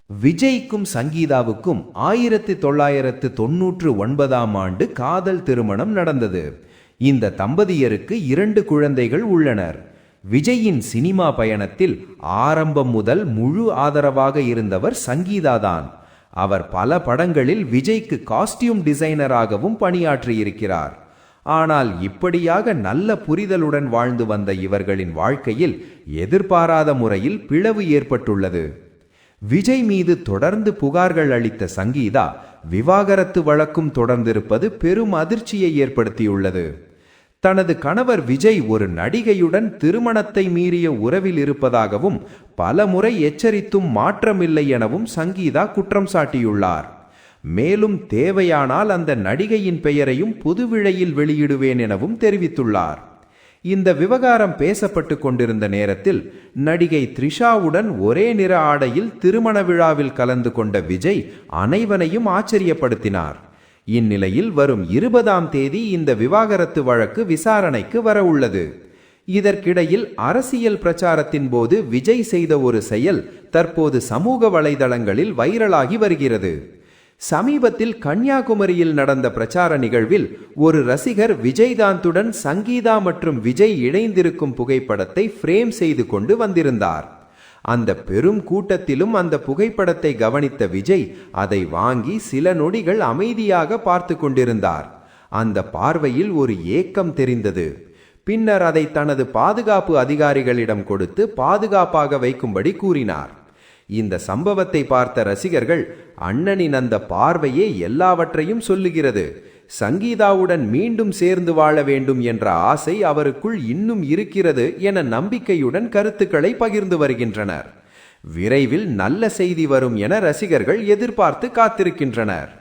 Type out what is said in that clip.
விஜய்க்கும் சங்கீதாவுக்கும் 1999ஆம் ஆண்டு காதல் திருமணம் நடந்தது. இந்த தம்பதியருக்கு 2 குழந்தைகள் உள்ளனர். விஜயின் சினிமா பயணத்தில் ஆரம்பம் முதல் முழு ஆதரவாக இருந்தவர் சங்கீதாதான். அவர் பல படங்களில் விஜய்க்கு காஸ்டியூம் டிசைனராகவும் பணியாற்றியிருக்கிறார். ஆனால் இப்படியாக நல்ல புரிதலுடன் வாழ்ந்து வந்த இவர்களின் வாழ்க்கையில் எதிர்பாராத முறையில் பிளவு ஏற்பட்டுள்ளது. விஜய் மீது தொடர்ந்து புகார்கள் அளித்த சங்கீதா விவாகரத்து வழக்கும் தொடர்ந்திருப்பது பெரும் அதிர்ச்சியை ஏற்படுத்தியுள்ளது. தனது கணவர் விஜய் ஒரு நடிகையுடன் திருமணத்தை மீறிய உறவில் இருப்பதாகவும் பலமுறை எச்சரித்தும் மாற்றமில்லை எனவும் சங்கீதா குற்றம் சாட்டியுள்ளார். மேலும் தேவையானால் அந்த நடிகையின் பெயரையும் பொதுவிழையில் வெளியிடுவேன் எனவும் தெரிவித்துள்ளார். இந்த விவகாரம் பேசப்பட்டு கொண்டிருந்த நேரத்தில் நடிகை த்ரிஷாவுடன் ஒரே நிற ஆடையில் திருமண விழாவில் கலந்து கொண்ட விஜய் அனைவரையும் ஆச்சரியப்படுத்தினார். இந்நிலையில் வரும் 20ஆம் தேதி இந்த விவாகரத்து வழக்கு விசாரணைக்கு வர உள்ளது. இதற்கிடையில் அரசியல் பிரச்சாரத்தின் போது விஜய் செய்த ஒரு செயல் தற்போது சமூக வலைதளங்களில் வைரலாகி வருகிறது. சமீபத்தில் கன்னியாகுமரியில் நடந்த பிரச்சார நிகழ்வில் ஒரு ரசிகர் விஜயகாந்துடன் சங்கீதா மற்றும் விஜய் இணைந்திருக்கும் புகைப்படத்தை ஃப்ரேம் செய்து கொண்டு வந்திருந்தார். அந்த பெரும் கூட்டத்திலும் அந்த புகைப்படத்தை கவனித்த விஜய் அதை வாங்கி சில நொடிகள் அமைதியாக பார்த்து கொண்டிருந்தார். அந்த பார்வையில் ஒரு ஏக்கம் தெரிந்தது. பின்னர் அதை தனது பாதுகாப்பு அதிகாரிகளிடம் கொடுத்து பாதுகாப்பாக வைக்கும்படி கூறினார். இந்த சம்பவத்தை பார்த்த ரசிகர்கள், அண்ணனின் அந்த பார்வையே எல்லாவற்றையும் சொல்லுகிறது, சங்கீதாவுடன் மீண்டும் சேர்ந்து வாழ வேண்டும் என்ற ஆசை அவருக்குள் இன்னும் இருக்கிறது என நம்பிக்கையுடன் கருத்துக்களை பகிர்ந்து வருகின்றனர். விரைவில் நல்ல செய்தி வரும் என ரசிகர்கள் எதிர்பார்த்து காத்திருக்கின்றனர்.